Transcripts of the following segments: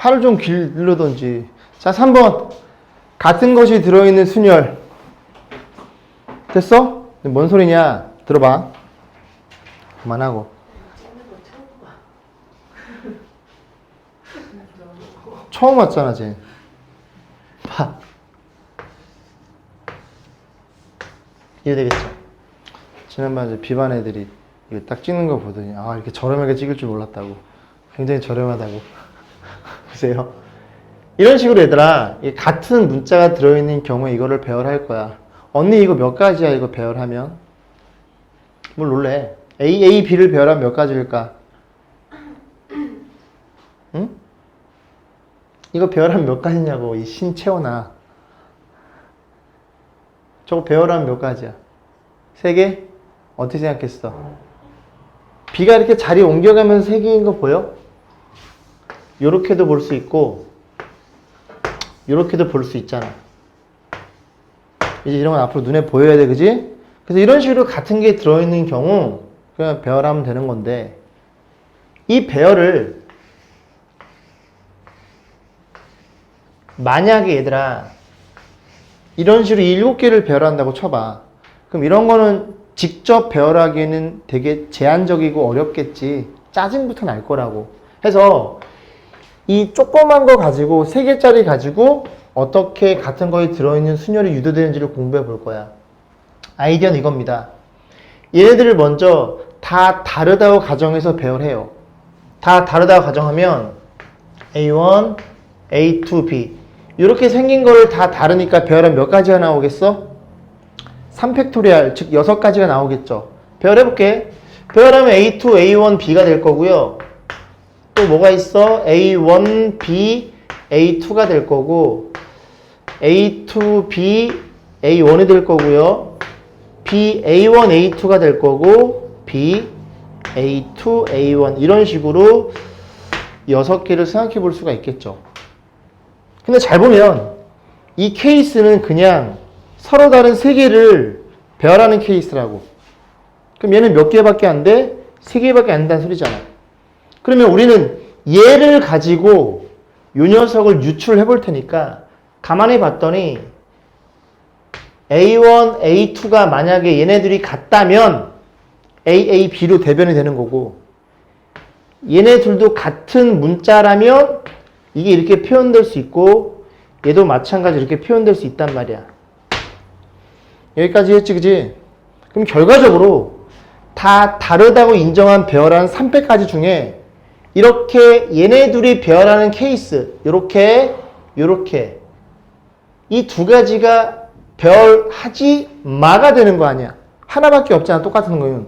팔을 좀 길르던지. 자, 3번. 같은 것이 들어있는 순열. 됐어? 뭔 소리냐? 들어봐. 그만하고. 처음 왔잖아, 쟤. 봐. 이해되겠죠? 지난번에 비반 애들이 이거 딱 찍는 거 보더니, 아, 이렇게 저렴하게 찍을 줄 몰랐다고. 굉장히 저렴하다고. 보세요. 이런 식으로 얘들아, 같은 문자가 들어있는 경우에 이거를 배열할 거야. 언니 이거 몇 가지야, 이거 배열하면? 뭘 놀래? A, B를 배열하면 몇 가지일까? 응? 이거 배열하면 몇 가지냐고, 이 신채원아. 저거 배열하면 몇 가지야? 3개? 어떻게 생각했어? B가 이렇게 자리 옮겨가면서 3개인 거 보여? 요렇게도 볼 수 있고, 요렇게도 볼 수 있잖아. 이제 이런 건 앞으로 눈에 보여야 돼, 그지? 그래서 이런 식으로 같은 게 들어있는 경우, 그냥 배열하면 되는 건데, 이 배열을, 만약에 얘들아, 이런 식으로 7개를 배열한다고 쳐봐. 그럼 이런 거는 직접 배열하기에는 되게 제한적이고 어렵겠지. 짜증부터 날 거라고. 해서, 이 조그만 거 가지고 3개짜리 가지고 어떻게 같은 거에 들어있는 순열이 유도되는지를 공부해 볼 거야. 아이디어는 이겁니다. 얘네들을 먼저 다 다르다고 가정해서 배열해요. 다 다르다고 가정하면 A1, A2, B 이렇게 생긴 거를 다 다르니까 배열하면 몇 가지가 나오겠어? 3팩토리얼, 즉 6가지가 나오겠죠. 배열해볼게. 배열하면 A2, A1, B가 될 거고요. 또 뭐가 있어? A1, B, A2가 될 거고 A2, B, A1이 될 거고요. B, A1, A2가 될 거고 B, A2, A1 이런 식으로 6개를 생각해 볼 수가 있겠죠. 근데 잘 보면 이 케이스는 그냥 서로 다른 3개를 배열하는 케이스라고. 그럼 얘는 몇 개밖에 안 돼? 3개밖에 안 된다는 소리잖아. 그러면 우리는 얘를 가지고 이 녀석을 유출해 볼 테니까 가만히 봤더니 A1, A2가 만약에 얘네들이 같다면 A, B로 대변이 되는 거고 얘네 둘도 같은 문자라면 이게 이렇게 표현될 수 있고 얘도 마찬가지로 이렇게 표현될 수 있단 말이야. 여기까지 했지, 그지? 그럼 결과적으로 다 다르다고 인정한 배열한 3패까지 중에 이렇게 얘네 둘이 배열하는 케이스 요렇게 이 2가지가 배열하지 마가 되는 거 아니야. 하나밖에 없잖아. 똑같은 거는.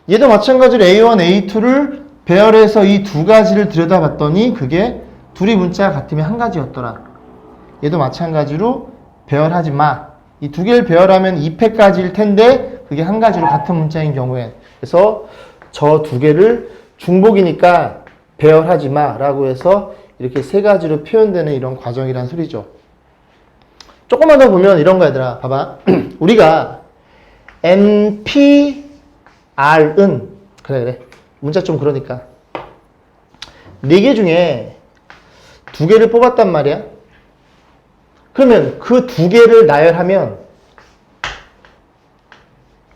얘도 마찬가지로 A1, A2를 배열해서 이 2가지를 들여다봤더니 그게 둘이 문자가 같으면 1가지였더라. 얘도 마찬가지로 배열하지 마. 이 2개를 배열하면 2패까지일 텐데 그게 1가지로 같은 문자인 경우에 그래서 저 2개를 중복이니까 배열하지 마 라고 해서 이렇게 3가지로 표현되는 이런 과정이란 소리죠. 조금만 더 보면 이런 거 얘들아 봐봐. 우리가 NPR은 그래 문자 좀 그러니까 4개 중에 2개를 뽑았단 말이야. 그러면 그 2개를 나열하면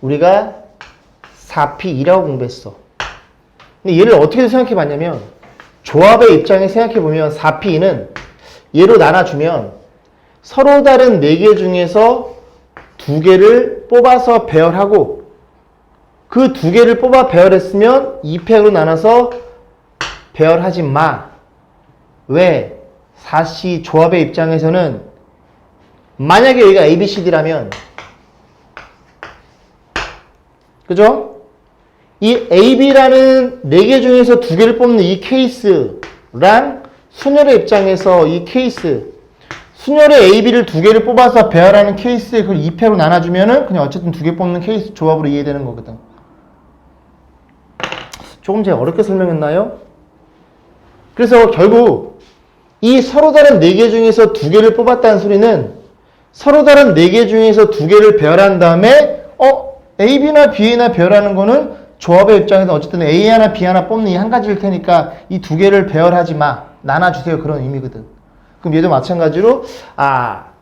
우리가 4P2라고 공부했어. 근데 얘를 어떻게 생각해 봤냐면 조합의 입장에 생각해 보면 4P는 얘로 나눠주면 서로 다른 4개 중에서 2개를 뽑아서 배열하고 그 2개를 뽑아 배열했으면 2팩으로 나눠서 배열하지 마. 왜? 4C 조합의 입장에서는 만약에 여기가 ABCD라면 그죠? 이 AB라는 4개 중에서 2개를 뽑는 이 케이스랑 순열의 입장에서 이 케이스 순열의 AB를 2개를 뽑아서 배열하는 케이스에 그걸 2패로 나눠주면은 그냥 어쨌든 2개 뽑는 케이스 조합으로 이해되는 거거든. 조금 제가 어렵게 설명했나요? 그래서 결국 이 서로 다른 4개 중에서 2개를 뽑았다는 소리는 서로 다른 4개 중에서 2개를 배열한 다음에 AB나 B나 배열하는 거는 조합의 입장에서 어쨌든 A 하나 B 하나 뽑는 이 1가지일 테니까 이 2개를 배열하지 마 나눠주세요. 그런 의미거든. 그럼 얘도 마찬가지로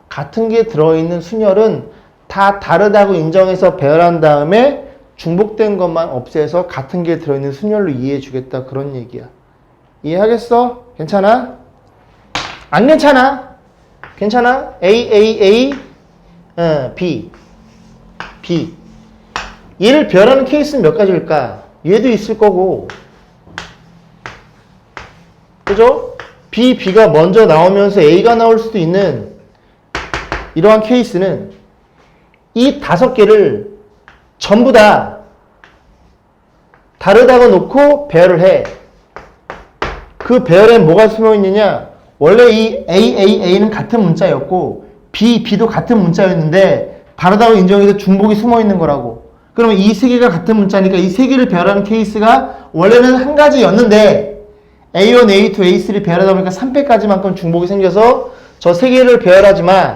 같은 게 들어있는 순열은 다 다르다고 인정해서 배열한 다음에 중복된 것만 없애서 같은 게 들어있는 순열로 이해해 주겠다. 그런 얘기야. 이해하겠어? 괜찮아? 안 괜찮아? 괜찮아? A, B, B. 얘를 배열하는 케이스는 몇 가지일까? 얘도 있을 거고. 그죠? B, B가 먼저 나오면서 A가 나올 수도 있는 이러한 케이스는 이 5개를 전부 다 다르다고 놓고 배열을 해. 그 배열엔 뭐가 숨어 있느냐? 원래 이 A는 같은 문자였고 B도 같은 문자였는데 다르다고 인정해서 중복이 숨어 있는 거라고. 그러면 이 3개가 같은 문자니까 이 3개를 배열하는 케이스가 원래는 한 가지였는데 A1, A2, A3 배열하다 보니까 3패까지만큼 중복이 생겨서 저 3개를 배열하지만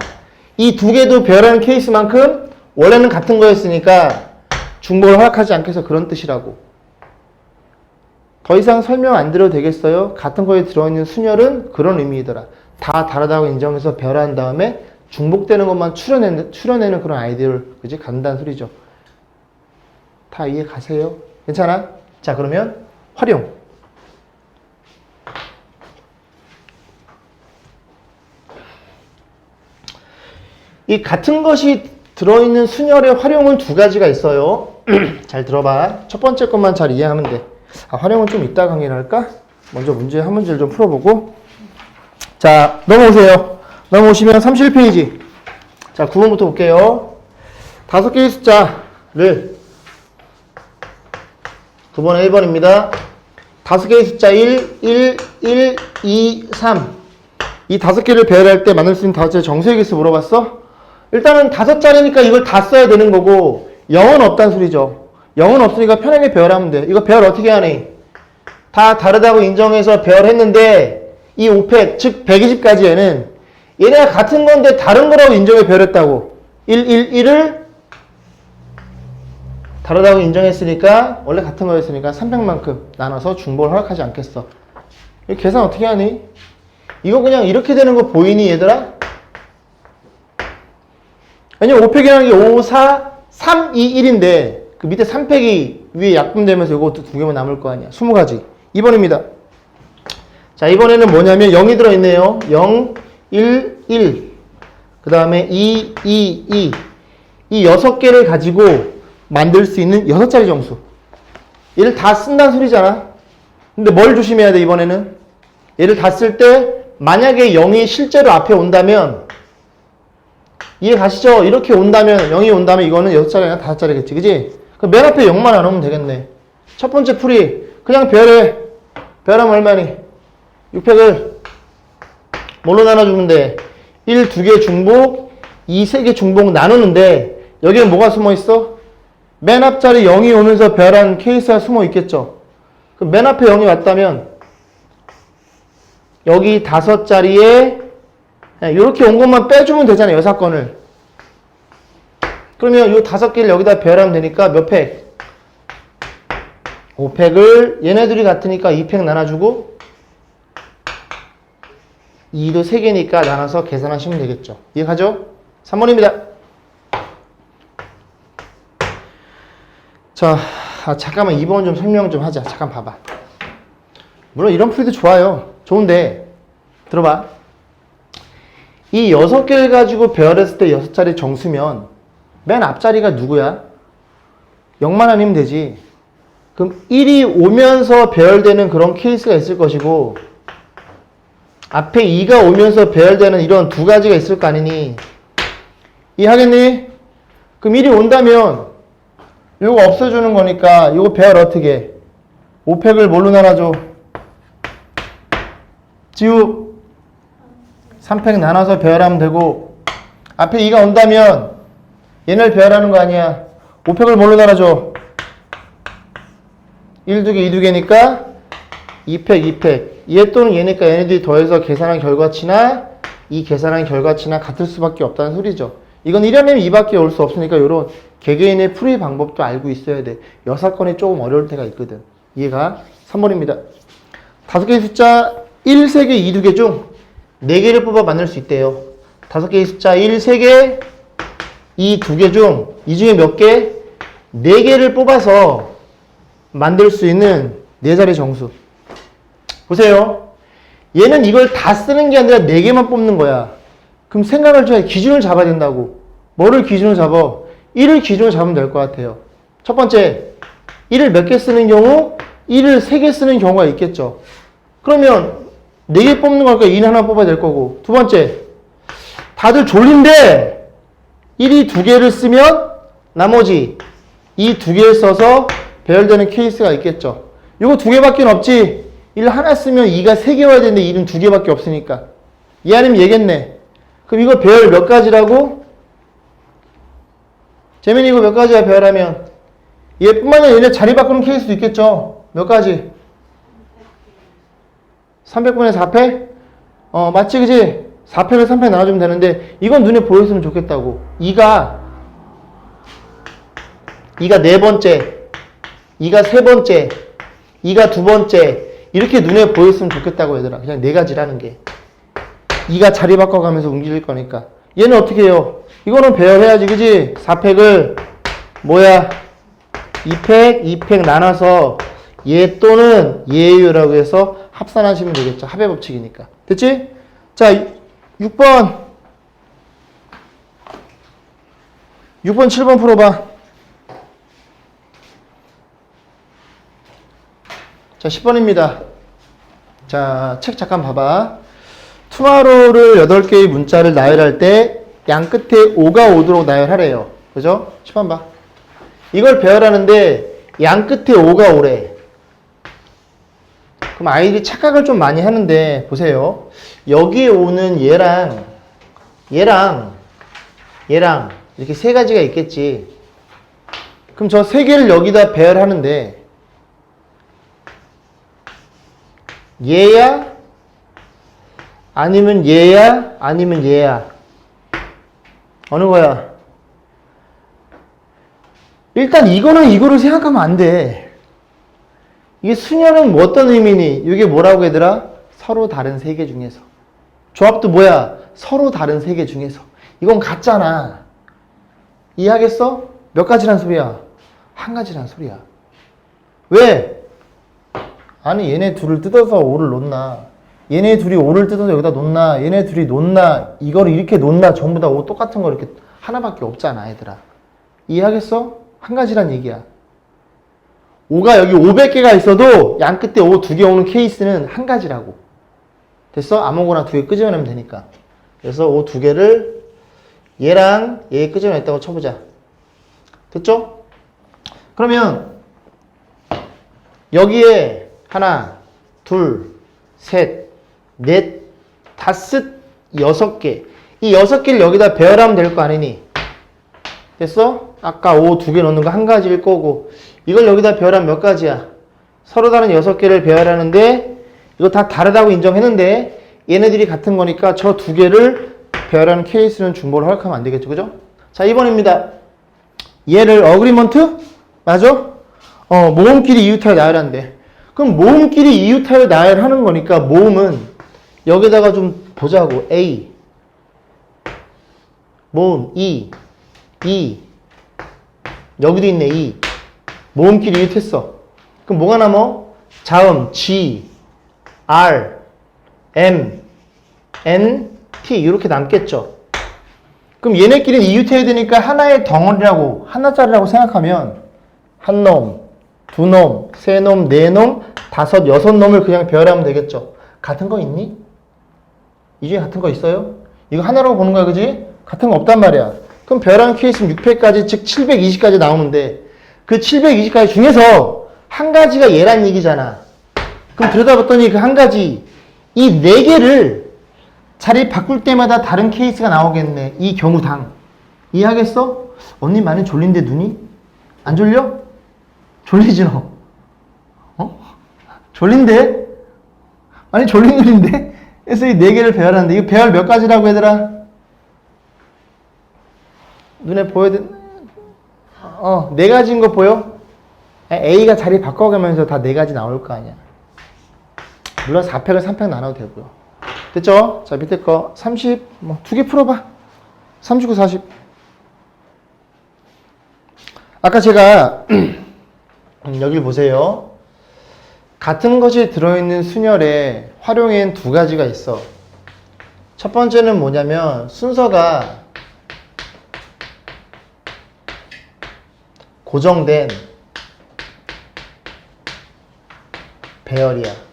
이 2개도 배열하는 케이스만큼 원래는 같은 거였으니까 중복을 허락하지 않게 해서 그런 뜻이라고. 더 이상 설명 안 드려도 되겠어요? 같은 거에 들어있는 순열은 그런 의미이더라. 다 다르다고 인정해서 배열한 다음에 중복되는 것만 추려내는 그런 아이디어를 그지 간다는 소리죠. 다 이해 가세요? 괜찮아? 자, 그러면 활용. 이 같은 것이 들어있는 순열의 활용은 2가지가 있어요. 잘 들어봐. 첫 번째 것만 잘 이해하면 돼. 활용은 좀 이따 강의를 할까? 먼저 한 문제를 좀 풀어보고. 자, 넘어오세요. 넘어오시면 31페이지. 자, 9번부터 볼게요. 5개의 숫자를 9번에 1번입니다. 5개의 숫자 1, 2, 3. 이 5개를 배열할 때 만들 수 있는 5개의 정수의 개수 물어봤어? 일단은 5자리니까 이걸 다 써야 되는 거고 0은 없다는 소리죠. 0은 없으니까 편하게 배열하면 돼. 이거 배열 어떻게 하니? 다 다르다고 인정해서 배열했는데 이 5팩, 즉 120가지에는 얘네가 같은 건데 다른 거라고 인정해 배열했다고. 1을 다르다고 인정했으니까 원래 같은 거였으니까 300만큼 나눠서 중복을 허락하지 않겠어. 이거 계산 어떻게 하니? 이거 그냥 이렇게 되는 거 보이니 얘들아? 왜냐면 5팩이라는 게 5, 4, 3, 2, 1인데 그 밑에 3팩이 위에 약분되면서 이거 2개만 남을 거 아니야. 20가지. 2번입니다. 자, 이번에는 뭐냐면 0이 들어있네요. 0, 1, 1. 그 다음에 2, 2, 2. 이 6개를 가지고 만들 수 있는 6자리 정수. 얘를 다 쓴다는 소리잖아. 근데 뭘 조심해야 돼, 이번에는? 얘를 다 쓸 때 만약에 0이 실제로 앞에 온다면 이해 가시죠? 이렇게 온다면 0이 온다면 이거는 6자리나 5자리겠지. 그지? 그럼 맨 앞에 0만 안 오면 되겠네. 첫 번째 풀이 그냥 배열해. 배열하면 얼마니? 6팩을 뭘로 나눠주면 돼? 1, 2개 중복, 2, 3개 중복 나누는데 여기는 뭐가 숨어 있어? 맨 앞자리 0이 오면서 배열한 케이스가 숨어 있겠죠. 그럼 맨 앞에 0이 왔다면 여기 5자리에 이렇게 온 것만 빼주면 되잖아요. 6건을. 그러면 이 5개를 여기다 배열하면 되니까 몇 팩? 5팩을 얘네들이 같으니까 2팩 나눠주고 2도 3개니까 나눠서 계산하시면 되겠죠. 이해가죠? 3번입니다. 자, 잠깐만 2번 좀 설명 좀 하자. 잠깐 봐봐. 물론 이런 풀이도 좋아요. 좋은데 들어봐. 이 6개를 가지고 배열했을 때 6자리 정수면 맨 앞자리가 누구야? 0만 아니면 되지. 그럼 1이 오면서 배열되는 그런 케이스가 있을 것이고 앞에 2가 오면서 배열되는 이런 2가지가 있을 거 아니니? 이해하겠니? 그럼 1이 온다면 이거 없애주는 거니까 이거 배열 어떻게 해? 5팩을 뭘로 나눠줘? 지우 3팩 나눠서 배열하면 되고 앞에 2가 온다면 얘네를 배열하는 거 아니야. 5팩을 뭘로 나눠줘? 1, 2개, 2, 2개니까 2팩, 2팩. 얘 또는 얘니까 얘네들이 더해서 계산한 결과치나 이 계산한 결과치나 같을 수밖에 없다는 소리죠. 이건 1이면 2밖에 올 수 없으니까 이런 개개인의 풀이 방법도 알고 있어야 돼. 6건이 조금 어려울 때가 있거든. 이해가? 3번입니다. 5개의 숫자 1, 3개, 2, 2개 중 4개를 뽑아 만들 수 있대요. 5개의 숫자 1, 3개, 2, 2개 중 이 중에 몇 개? 4개를 뽑아서 만들 수 있는 4자리 정수. 보세요. 얘는 이걸 다 쓰는 게 아니라 4개만 뽑는 거야. 그럼 생각을 좀 해. 기준을 잡아야 된다고. 뭐를 기준으로 잡아? 1을 기준으로 잡으면 될 것 같아요. 첫 번째, 1을 몇 개 쓰는 경우? 1을 3개 쓰는 경우가 있겠죠. 그러면 4개 뽑는 거니까 2는 하나 뽑아야 될 거고. 두 번째, 다들 졸린데 1이 2개를 쓰면 나머지 이 2개를 써서 배열되는 케이스가 있겠죠. 이거 2개밖에 없지. 1 하나 쓰면 2가 3개 와야 되는데 1은 2개밖에 없으니까. 얘 아니면 얘겠네. 그럼 이거 배열 몇 가지라고? 재민이 이거 몇 가지야 배열하면? 얘뿐만 아니라 얘네 자리 바꾸는 케이스도 있겠죠. 몇 가지? 300분의 4패? 맞지 그지? 4패를 3패 나눠주면 되는데 이건 눈에 보였으면 좋겠다고. 2가 4번째, 2가 3번째, 2가 2번째 이렇게 눈에 보였으면 좋겠다고 얘들아. 그냥 4가지라는 게. 2가 자리 바꿔가면서 움직일 거니까. 얘는 어떻게 해요? 이거는 배열해야지 그지? 4팩을 뭐야? 2팩, 2팩 나눠서 얘 또는 얘유라고 해서 합산하시면 되겠죠. 합의 법칙이니까. 됐지? 자, 6번. 6번, 7번 풀어봐. 자, 10번입니다. 자, 책 잠깐 봐봐. 투마로우를 8개의 문자를 나열할 때 양 끝에 5가 오도록 나열하래요. 그죠? 10번 봐. 이걸 배열하는데 양 끝에 5가 오래. 그럼 아이들이 착각을 좀 많이 하는데 보세요. 여기에 오는 얘랑 이렇게 3가지가 있겠지. 그럼 저 3개를 여기다 배열하는데 얘야? 아니면 얘야? 아니면 얘야? 어느 거야? 일단 이거는 이거를 생각하면 안 돼. 이게 수녀는 뭐 어떤 의미니? 이게 뭐라고 얘들아? 서로 다른 3개 중에서. 조합도 뭐야? 서로 다른 3개 중에서. 이건 같잖아. 이해하겠어? 몇 가지란 소리야? 한 가지란 소리야. 왜? 아니 얘네 둘을 뜯어서 5를 놓나? 얘네 둘이 5를 뜯어서 여기다 놓나? 얘네 둘이 놓나? 이거를 이렇게 놓나? 전부 다 5 똑같은 거 이렇게 하나밖에 없잖아 얘들아. 이해하겠어? 한 가지란 얘기야. 5가 여기 500개가 있어도 양 끝에 5 2개 오는 케이스는 한 가지라고. 됐어? 아무거나 2개 끄집어내면 되니까. 그래서 5 2개를 얘랑 얘 끄집어냈다고 쳐보자. 됐죠? 그러면 여기에 하나, 둘, 셋, 넷, 다섯, 6개. 이 6개를 여기다 배열하면 될 거 아니니? 됐어? 아까 5 2개 넣는 거 한 가지일 거고 이걸 여기다 배열하면 몇 가지야? 서로 다른 6개를 배열하는데 이거 다 다르다고 인정했는데 얘네들이 같은 거니까 저 2개를 배열하는 케이스는 중복을 허락하면 안 되겠죠. 그죠? 자, 2번입니다. 얘를 어그리먼트? 맞아? 모음끼리 이웃하여 나열한대. 그럼 모음끼리 이웃하여 나열하는 거니까 모음은 여기다가 좀 보자고. A 모음 E 여기도 있네. E 모음끼리 이웃했어. 그럼 뭐가 남아? 자음 G R M N T 이렇게 남겠죠. 그럼 얘네끼리는 이웃해야 되니까 하나의 덩어리라고 하나짜리라고 생각하면 한 놈, 두 놈, 세 놈, 네 놈, 다섯, 6놈을 그냥 배열하면 되겠죠. 같은 거 있니? 이 중에 같은 거 있어요? 이거 하나라고 보는 거야, 그지? 같은 거 없단 말이야. 그럼 배열하는 케이스는 6회까지, 즉 720까지 나오는데 그 720가지 중에서 한 가지가 얘란 얘기잖아. 그럼 들여다봤더니 그 한 가지, 이 4개를 자리 바꿀 때마다 다른 케이스가 나오겠네. 이 경우당. 이해하겠어? 언니 많이 졸린데 눈이? 안 졸려? 졸리지 너? 졸린데? 많이 졸린 눈인데? 그래서 이 4개를 배열하는데 이거 배열 몇 가지라고 얘들아? 눈에 보여야 돼? 4가지인 거 보여? A가 자리 바꿔가면서 다 4가지 나올 거 아니야. 물론 4팩을 3팩 나눠도 되고요. 됐죠? 자, 밑에 거 30, 뭐, 2개 풀어봐. 39, 40. 아까 제가, 여기 보세요. 같은 것이 들어있는 순열에 활용엔 두 가지가 있어. 첫 번째는 뭐냐면, 순서가 고정된 배열이야.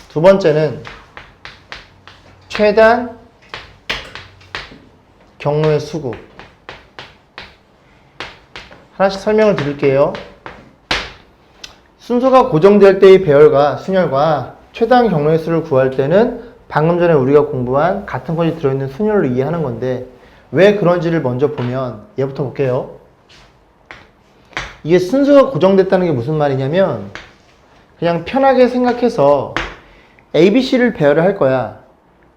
두 번째는 최단 경로의 수구. 하나씩 설명을 드릴게요. 순서가 고정될 때의 배열과 순열과 최단 경로의 수를 구할 때는 방금 전에 우리가 공부한 같은 것이 들어있는 순열로 이해하는 건데 왜 그런지를 먼저 보면 얘부터 볼게요. 이게 순서가 고정됐다는 게 무슨 말이냐면 그냥 편하게 생각해서 ABC를 배열을 할 거야.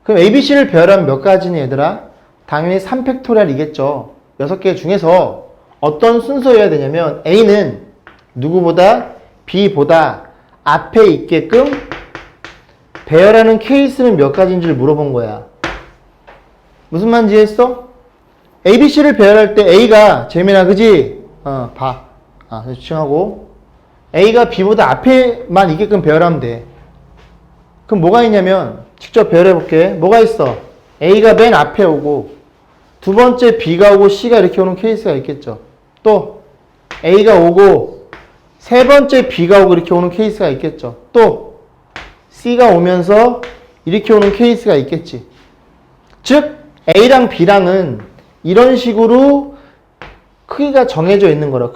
그럼 ABC를 배열하면 몇 가지니 얘들아? 당연히 3팩토리얼이겠죠. 6개 중에서 어떤 순서여야 되냐면 A는 누구보다 B보다 앞에 있게끔 배열하는 케이스는 몇 가지인지를 물어본 거야. 무슨 말인지 이해했어? ABC를 배열할 때 A가 재민아 그지? 봐. 지칭하고 A가 B보다 앞에만 있게끔 배열하면 돼. 그럼 뭐가 있냐면 직접 배열해 볼게. 뭐가 있어? A가 맨 앞에 오고 두 번째 B가 오고 C가 이렇게 오는 케이스가 있겠죠. 또 A가 오고 세 번째 B가 오고 이렇게 오는 케이스가 있겠죠. 또 C가 오면서 이렇게 오는 케이스가 있겠지. 즉 A랑 B랑은 이런 식으로 크기가 정해져 있는 거라.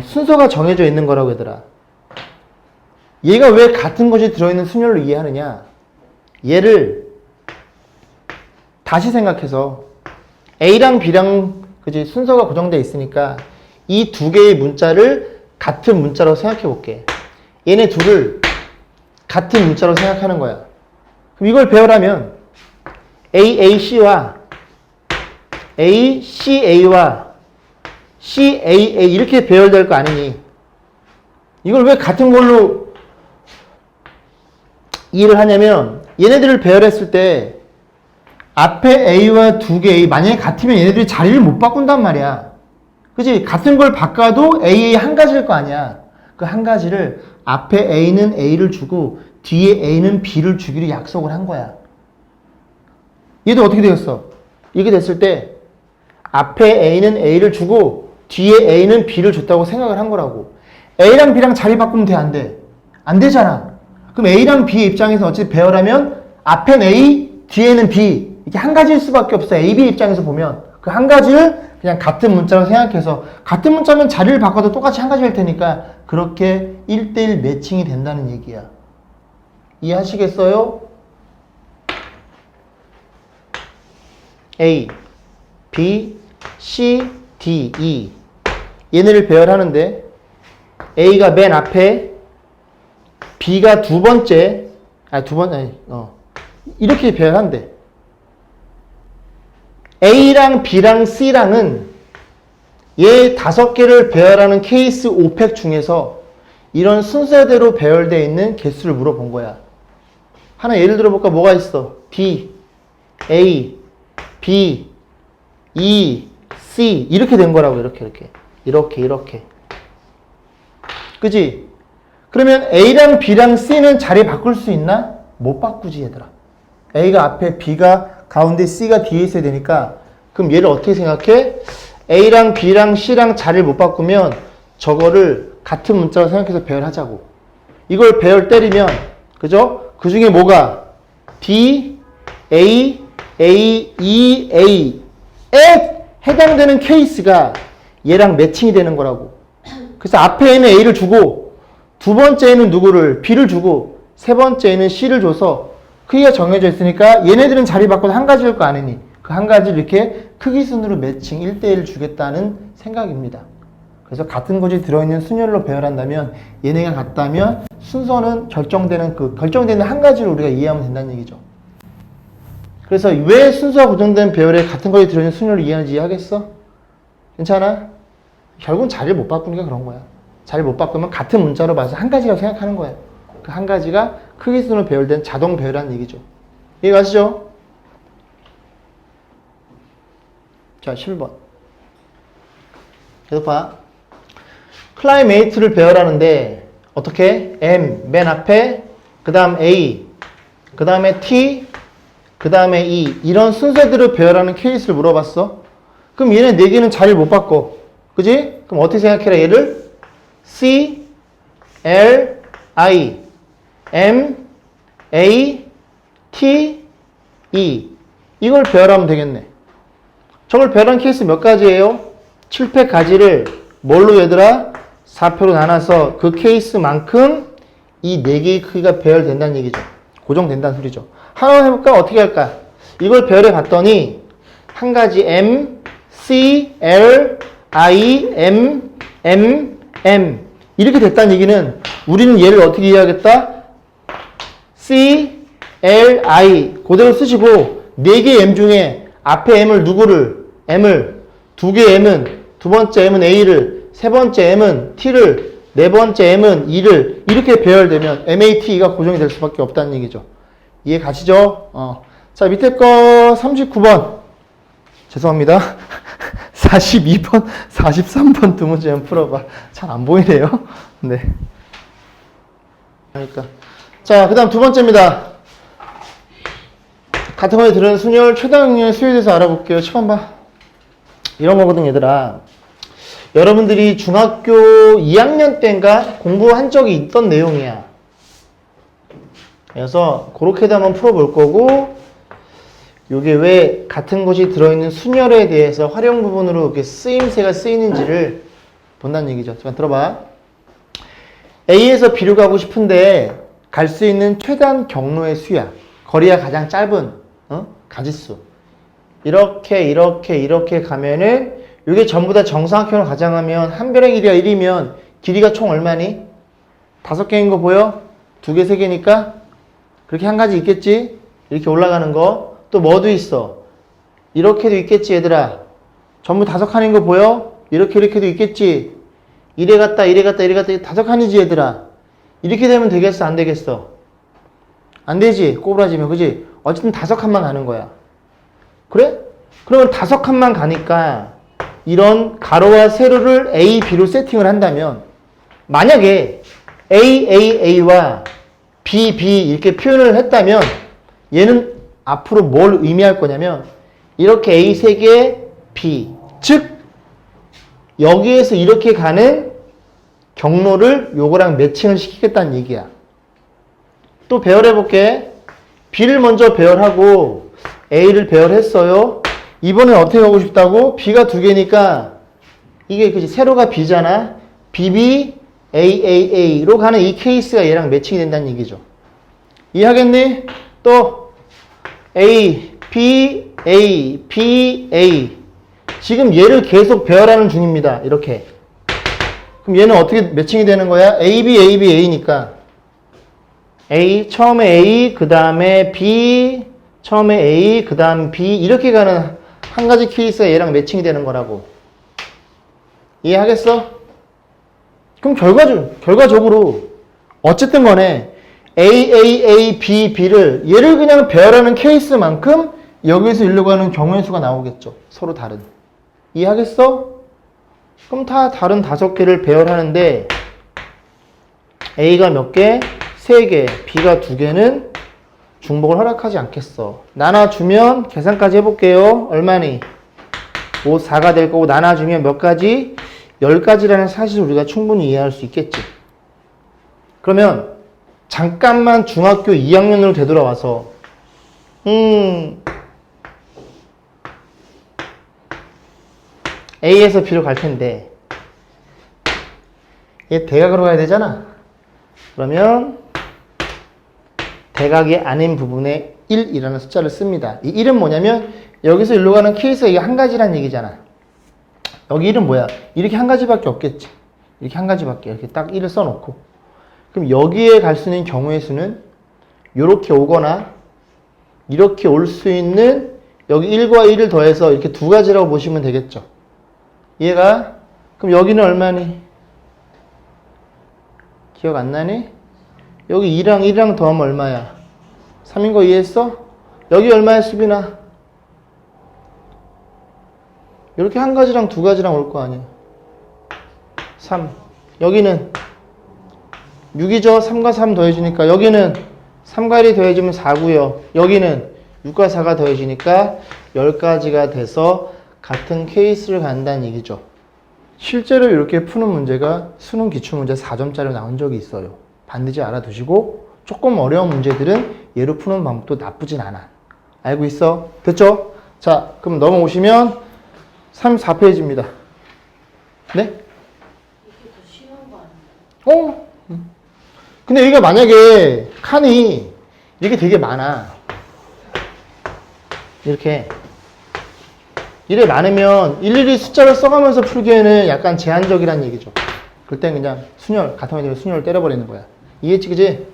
순서가 정해져 있는 거라고 얘들아. 얘가 왜 같은 것이 들어있는 순열로 이해하느냐? 얘를 다시 생각해서 A랑 B랑 그지 순서가 고정되어 있으니까 이 두 개의 문자를 같은 문자로 생각해 볼게. 얘네 둘을 같은 문자로 생각하는 거야. 그럼 이걸 배열하면 AAC와 ACA와 CAA 이렇게 배열될 거 아니니? 이걸 왜 같은 걸로 이해를 하냐면 얘네들을 배열했을 때 앞에 A와 두 개 A 만약에 같으면 얘네들이 자리를 못 바꾼단 말이야. 그치? 같은 걸 바꿔도 AA 한 가지일 거 아니야. 그 한 가지를 앞에 A는 A를 주고 뒤에 A는 B를 주기로 약속을 한 거야. 얘도 어떻게 되었어? 이렇게 됐을 때 앞에 A는 A를 주고 뒤에 A는 B를 줬다고 생각을 한 거라고. A랑 B랑 자리 바꾸면 돼? 안 돼? 안 되잖아. 그럼 A랑 B의 입장에서 어찌 배열하면 앞엔 A, 뒤에는 B 이렇게 한 가지일 수밖에 없어. A, B 입장에서 보면 그 한 가지를 그냥 같은 문자로 생각해서 같은 문자면 자리를 바꿔도 똑같이 한 가지일 테니까 그렇게 1대1 매칭이 된다는 얘기야. 이해하시겠어요? A, B, C, D, E 얘네를 배열하는데 A가 맨 앞에 B가 두 번째 이렇게 배열한대. A랑 B랑 C랑은 얘 5개를 배열하는 케이스 5팩 중에서 이런 순서대로 배열되어 있는 개수를 물어본 거야. 하나 예를 들어볼까? 뭐가 있어? D, A, B, E, C 이렇게 된 거라고. 이렇게 그지? 그러면 A랑 B랑 C는 자리 바꿀 수 있나? 못 바꾸지 얘들아. A가 앞에 B가 가운데 C가 뒤에 있어야 되니까 그럼 얘를 어떻게 생각해? A랑 B랑 C랑 자리를 못 바꾸면 저거를 같은 문자로 생각해서 배열하자고. 이걸 배열 때리면 그죠? 그 중에 뭐가? D, A, A, E, A에 해당되는 케이스가 얘랑 매칭이 되는 거라고. 그래서 앞에는 A를 주고 두 번째에는 누구를? B를 주고 세 번째에는 C를 줘서 크기가 정해져 있으니까 얘네들은 자리 바꿔도 한 가지일 거 아니니 그 한 가지를 이렇게 크기 순으로 매칭 1대1 주겠다는 생각입니다. 그래서 같은 것이 들어있는 순열로 배열한다면 얘네가 같다면 순서는 결정되는 한 가지를 우리가 이해하면 된다는 얘기죠. 그래서 왜 순서가 고정된 배열에 같은 것이 들어있는 순열을 이해하는지 이해하겠어? 괜찮아? 결국은 자리를 못 바꾸니까 그런 거야. 자리를 못 바꾸면 같은 문자로 봐서 한 가지라고 생각하는 거야. 그 한 가지가 크기 순으로 배열된 자동 배열이라는 얘기죠. 이해가시죠? 자, 10번. 계속 봐. 클라이메이트를 배열하는데 어떻게? M 맨 앞에, 그 다음 A, 그 다음에 T, 그 다음에 E, 이런 순서대로 배열하는 케이스를 물어봤어. 그럼 얘네 4개는 자리를 못 바꿔. 그지? 그럼 어떻게 생각해라 얘를? C, L, I, M, A, T, E, 이걸 배열하면 되겠네. 저걸 배열한 케이스 몇 가지예요? 7팩 가지를 뭘로 얘들아? 4표로 나눠서 그 케이스만큼 이 4개의 크기가 배열된다는 얘기죠. 고정된다는 소리죠. 하나 해볼까? 어떻게 할까? 이걸 배열해 봤더니 한 가지 M, C, L, I, M, M, M 이렇게 됐다는 얘기는 우리는 얘를 어떻게 이해하겠다? C, L, I 그대로 쓰시고 4개의 M 중에 앞에 M을 누구를? M을 2개의 M은 두 번째 M은 A를 세 번째 M은 T를 네 번째 M은 E를 이렇게 배열되면 MAT가 고정이 될 수밖에 없다는 얘기죠. 이해 가시죠? 자, 밑에 거 39번. 죄송합니다. 42번, 43번 두 문제만 풀어봐. 잘 안 보이네요. 네. 그러니까. 자, 그 다음 두 번째입니다. 같은 거에 들은 순열, 최다능률 수요에 대해서 알아볼게요. 10번 봐. 이런 거거든, 얘들아. 여러분들이 중학교 2학년 때인가 공부한 적이 있던 내용이야. 그래서 그렇게도 한번 풀어볼 거고, 요게 왜 같은 것이 들어있는 순열에 대해서 활용 부분으로 이렇게 쓰임새가 쓰이는지를 본다는 얘기죠. 잠깐 들어봐. A에서 B로 가고 싶은데 갈 수 있는 최단 경로의 수야. 거리가 가장 짧은 가지수. 이렇게 가면은 이게 전부 다 정사각형으로 가장하면 한 변의 길이가 1이면 길이가 총 얼마니? 5개인 거 보여? 2개, 3개니까? 그렇게 한 가지 있겠지? 이렇게 올라가는 거. 또 뭐도 있어? 이렇게도 있겠지, 얘들아. 전부 5칸인 거 보여? 이렇게도 있겠지? 이래 갔다 5칸이지, 얘들아. 이렇게 되면 되겠어, 안 되겠어? 안 되지, 꼬부라지면, 그지? 어쨌든 5칸만 가는 거야. 그래? 그러면 5칸만 가니까 이런 가로와 세로를 A, B로 세팅을 한다면 만약에 AAA와 BB 이렇게 표현을 했다면 얘는 앞으로 뭘 의미할 거냐면 이렇게 A 3개, B 즉 여기에서 이렇게 가는 경로를 요거랑 매칭을 시키겠다는 얘기야. 또 배열해 볼게. B를 먼저 배열하고 A를 배열했어요. 이번엔 어떻게 가고 싶다고? B가 2개니까 이게 그치 세로가 B잖아. BB, AAA로 가는 이 케이스가 얘랑 매칭이 된다는 얘기죠. 이해하겠니? 또 A, B, A, B, A 지금 얘를 계속 배열하는 중입니다. 이렇게. 그럼 얘는 어떻게 매칭이 되는 거야? AB, AB, A니까 A, 처음에 A, 그 다음에 B, 처음에 A, 그 다음 B 이렇게 가는 한 가지 케이스가 얘랑 매칭이 되는 거라고. 이해하겠어? 그럼 결과적으로 어쨌든 간에 A, A, A, B, B를 얘를 그냥 배열하는 케이스만큼 여기에서 이리로 가는 경우의 수가 나오겠죠. 서로 다른. 이해하겠어? 그럼 다 다른 5개를 배열하는데 A가 몇 개? 3개, B가 2개는 중복을 허락하지 않겠어. 나눠주면 계산까지 해볼게요. 얼마니? 5, 4가 될 거고 나눠주면 몇 가지? 10가지라는 사실을 우리가 충분히 이해할 수 있겠지. 그러면 잠깐만 중학교 2학년으로 되돌아와서 A에서 B로 갈 텐데 얘 대각으로 가야 되잖아. 그러면 대각이 아닌 부분에 1이라는 숫자를 씁니다. 이 1은 뭐냐면 여기서 일로 가는 케이스가 이게 한 가지란 얘기잖아. 여기 1은 뭐야? 이렇게 한 가지밖에 없겠지. 이렇게 한 가지밖에. 이렇게 딱 1을 써놓고. 그럼 여기에 갈 수 있는 경우의 수는 이렇게 오거나 이렇게 올 수 있는 여기 1과 1을 더해서 이렇게 2가지라고 보시면 되겠죠. 얘가 그럼 여기는 얼마니? 기억 안 나니? 여기 2랑 더하면 얼마야? 3인 거 이해했어? 여기 얼마야, 수빈아? 이렇게 한 가지랑 두 가지랑 올 거 아니야. 3. 여기는 6이죠? 3과 3 더해지니까 여기는 3과 1이 더해지면 4고요. 여기는 6과 4가 더해지니까 10가지가 돼서 같은 케이스를 간다는 얘기죠. 실제로 이렇게 푸는 문제가 수능 기출문제 4점짜리 나온 적이 있어요. 반드시 알아두시고 조금 어려운 문제들은 얘로 푸는 방법도 나쁘진 않아. 알고 있어? 됐죠? 자, 그럼 넘어오시면 34페이지입니다. 네? 이게 더 쉬운 거 아니에요? 근데 여기가 만약에 칸이 이게 되게 많아. 이렇게 이래 많으면 일일이 숫자를 써가면서 풀기에는 약간 제한적이란 얘기죠. 그럴 땐 그냥 순열, 같은 말로 순열을 때려버리는 거야. 이해했지, 그지?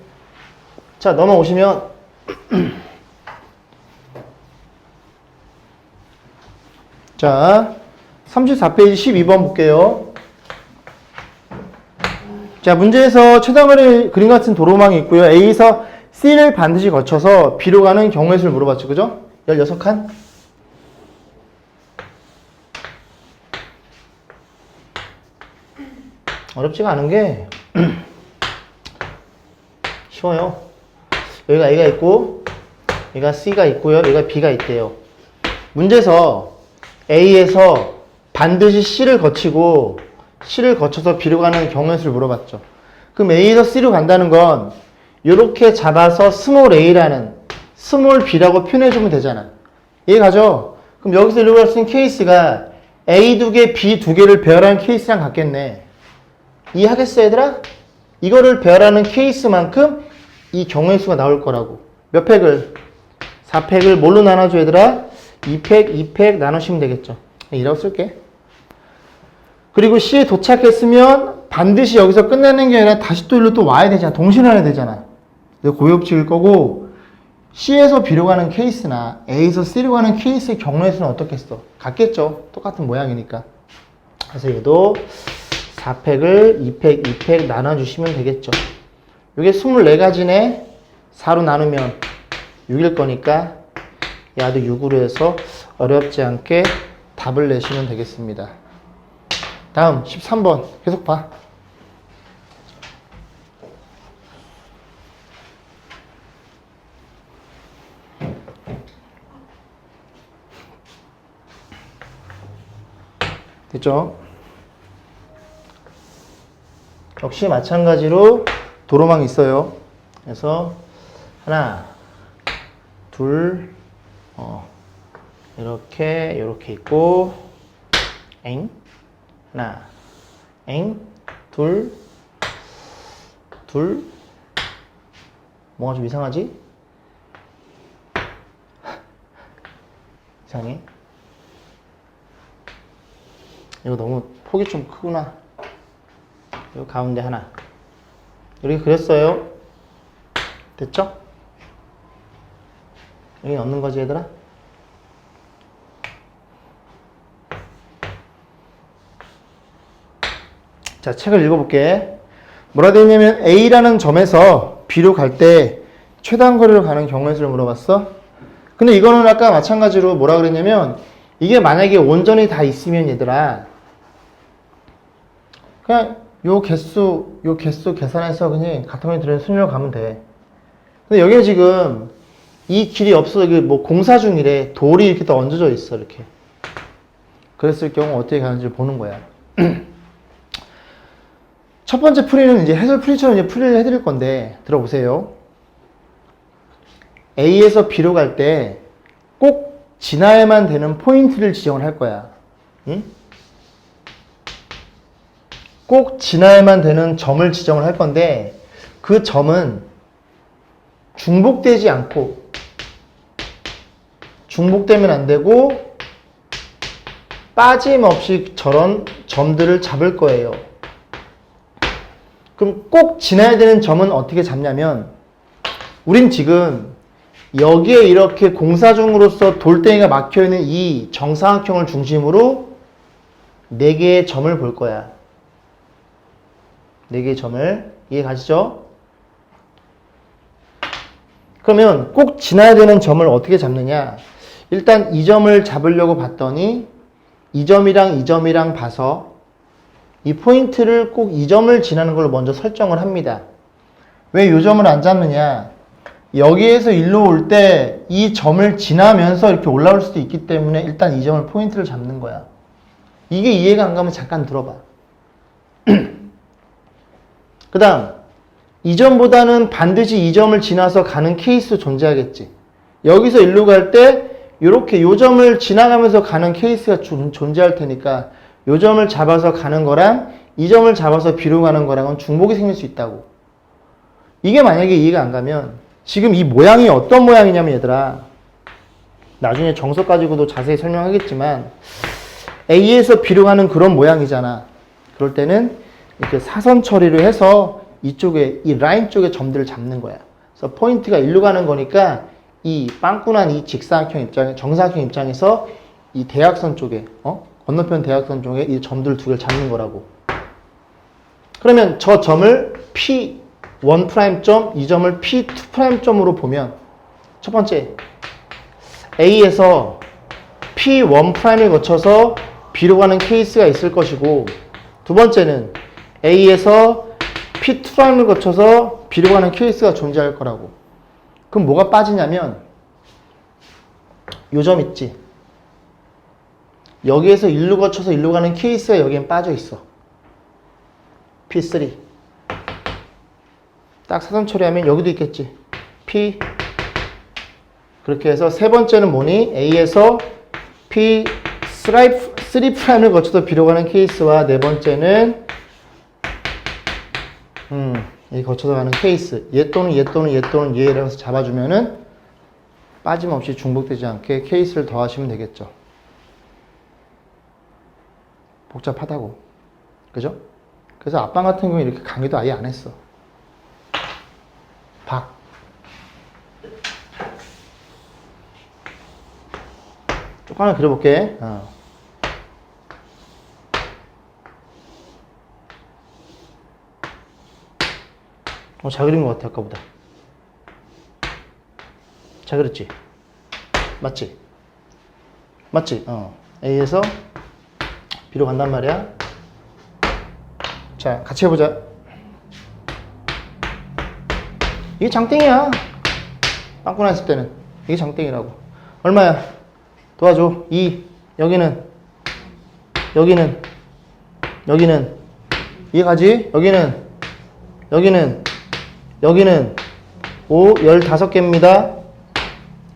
자, 넘어오시면 자, 34페이지 12번 볼게요. 자, 문제에서 최단거리 그림 같은 도로망이 있고요. A에서 C를 반드시 거쳐서 B로 가는 경우의 수를 물어봤죠. 그죠? 16칸? 어렵지가 않은 게 쉬워요. 여기가 A가 있고 여기가 C가 있고요. 여기가 B가 있대요. 문제에서 A에서 반드시 C를 거치고 C를 거쳐서 B로 가는 경우의 수를 물어봤죠. 그럼 A에서 C로 간다는 건 이렇게 잡아서 스몰 a라는 스몰 b라고 표현해주면 되잖아. 이해가죠? 그럼 여기서 이루어갈 수 있는 케이스가 A 2개, B 2개를 배열하는 케이스랑 같겠네. 이해하겠어, 얘들아? 이거를 배열하는 케이스만큼 이 경우의 수가 나올 거라고. 몇 팩을? 4팩을 뭘로 나눠줘, 얘들아? 2팩, 2팩 나누시면 되겠죠. 이라고 쓸게. 그리고 C에 도착했으면 반드시 여기서 끝내는 게 아니라 다시 또 일로 또 와야 되잖아. 동시에 되잖아. 고역칙일 거고, C에서 B로 가는 케이스나 A에서 C로 가는 케이스의 경우의 수는 어떻겠어? 같겠죠. 똑같은 모양이니까. 그래서 얘도 4팩을 2팩, 2팩 나눠주시면 되겠죠. 이게 24가지네. 4로 나누면 6일 거니까 야도 6으로 해서 어렵지 않게 답을 내시면 되겠습니다. 다음 13번 계속 봐. 됐죠? 역시 마찬가지로 도로망이 있어요. 그래서 하나, 둘, 이렇게 있고, 엥, 하나, 엥, 둘, 뭐가 좀 이상하지? 이상해. 이거 너무 폭이 좀 크구나. 이 가운데 하나. 이렇게 그렸어요. 됐죠? 여기 넣는 거지, 얘들아? 자, 책을 읽어볼게. 뭐라 되어 있냐면 A라는 점에서 B로 갈 때 최단 거리로 가는 경우의 수를 물어봤어. 근데 이거는 아까 마찬가지로 뭐라 그랬냐면 이게 만약에 온전히 다 있으면 얘들아 그냥 요 개수 계산해서 그냥 같은 거 들어있는 순위로 가면 돼. 근데 여기에 지금 이 길이 없어서 이게 뭐 공사 중이래. 돌이 이렇게 또 얹어져 있어, 이렇게. 그랬을 경우 어떻게 가는지 보는 거야. 첫 번째 풀이는 이제 해설 풀이처럼 이제 풀이를 해드릴 건데, 들어보세요. A에서 B로 갈 때 꼭 지나야만 되는 포인트를 지정을 할 거야. 응? 꼭 지나야만 되는 점을 지정을 할 건데, 그 점은 중복되지 않고, 중복되면 안 되고, 빠짐없이 저런 점들을 잡을 거예요. 그럼 꼭 지나야 되는 점은 어떻게 잡냐면, 우린 지금 여기에 이렇게 공사 중으로서 돌덩이가 막혀있는 이 정사각형을 중심으로 4개의 점을 볼 거야. 4개의 점을. 이해 가시죠? 그러면 꼭 지나야 되는 점을 어떻게 잡느냐? 일단 이 점을 잡으려고 봤더니 이 점이랑 봐서 이 포인트를 꼭 이 점을 지나는 걸로 먼저 설정을 합니다. 왜 이 점을 안 잡느냐? 여기에서 일로 올 때 이 점을 지나면서 이렇게 올라올 수도 있기 때문에 일단 이 점을 포인트를 잡는 거야. 이게 이해가 안 가면 잠깐 들어봐. 그 다음 이 점보다는 반드시 이 점을 지나서 가는 케이스도 존재하겠지. 여기서 일로 갈 때 이렇게 요 점을 지나가면서 가는 케이스가 존재할 테니까 요 점을 잡아서 가는 거랑 이 점을 잡아서 B로 가는 거랑은 중복이 생길 수 있다고. 이게 만약에 이해가 안 가면 지금 이 모양이 어떤 모양이냐면 얘들아, 나중에 정석 가지고도 자세히 설명하겠지만 A에서 B로 가는 그런 모양이잖아. 그럴 때는 이렇게 사선 처리를 해서 이쪽에 이 라인 쪽에 점들을 잡는 거야. 그래서 포인트가 일로 가는 거니까 이 빵꾸난 이 직사각형 입장에 정사각형 입장에서 이 대각선 쪽에 건너편 대각선 쪽에 이 점들 두 개를 잡는 거라고. 그러면 저 점을 P1'점, 이 점을 P2'점으로 보면 첫 번째 A에서 P1'을 거쳐서 B로 가는 케이스가 있을 것이고, 두 번째는 A에서 P2'을 거쳐서 B로 가는 케이스가 존재할 거라고. 그럼 뭐가 빠지냐면 요 점 있지. 여기에서 일로 거쳐서 일로 가는 케이스가 여기엔 빠져 있어. P3. 딱 사선 처리하면 여기도 있겠지. P. 그렇게 해서 세 번째는 뭐니? A에서 P3'을 거쳐서 B로 가는 케이스와 네 번째는 이 거쳐서 가는 케이스. 얘 또는 얘 또는 얘 또는 얘라고 해서 잡아주면은 빠짐없이 중복되지 않게 케이스를 더하시면 되겠죠. 복잡하다고. 그죠? 그래서 앞방 같은 경우에 이렇게 강의도 아예 안 했어. 박. 쭉 하나 그려볼게. 잘 그린 것 같아, 아까보다. 잘 그렸지? 맞지? 맞지? A에서 B로 간단 말이야. 자, 같이 해보자. 이게 장땡이야. 빵꾸 났을 때는. 이게 장땡이라고. 얼마야? 도와줘. 2. 여기는. 이해가지? 여기는 5, 15개입니다.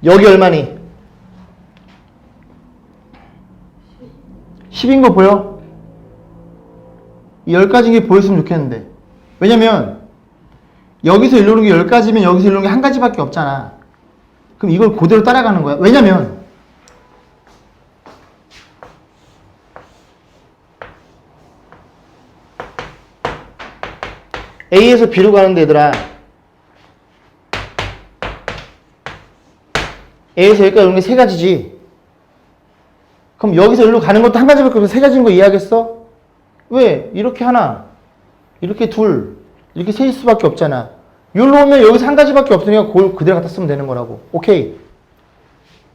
여기 얼마니? 10인 거 보여? 이 10가지인 게 보였으면 좋겠는데. 왜냐면 여기서 일로 오는 게 10가지면 여기서 일로 오는 게 한 가지밖에 없잖아. 그럼 이걸 그대로 따라가는 거야. 왜냐면 A에서 B로 가는데 얘들아, A에서 여기까지 오는 게 세 가지지. 그럼 여기서 여기로 가는 것도 한 가지밖에 없어. 세 가지인 거 이해하겠어? 왜? 이렇게 하나, 이렇게 둘, 이렇게 셋일 수밖에 없잖아. 여기로 오면 여기서 한 가지밖에 없으니까 그걸 그대로 갖다 쓰면 되는 거라고. 오케이.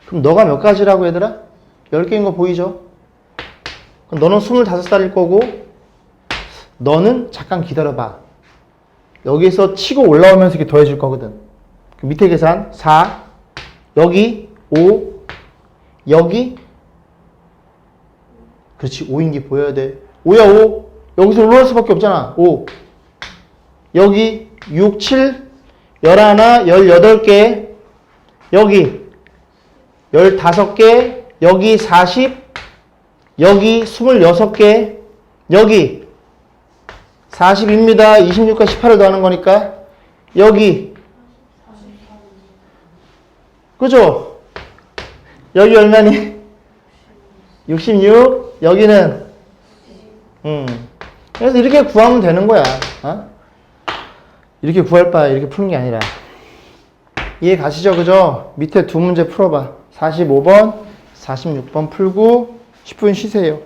그럼 너가 몇 가지라고 얘들아? 10개인 거 보이죠? 그럼 너는 25살일 거고, 너는 잠깐 기다려봐. 여기서 치고 올라오면서 이렇게 더해질 거거든. 그 밑에 계산 4, 여기 5, 여기 그렇지. 5인 게 보여야 돼. 5야 5. 여기서 올라올 수밖에 없잖아. 5. 여기 6, 7, 11, 18개. 여기 15개. 여기 40. 여기 26개. 여기 40입니다. 26과 18을 더하는 거니까. 여기. 그죠? 여기 얼마니? 66. 여기는. 그래서 이렇게 구하면 되는 거야. 이렇게 구할 바에 이렇게 푸는 게 아니라. 이해 가시죠? 그죠? 밑에 두 문제 풀어봐. 45번, 46번 풀고 10분 쉬세요.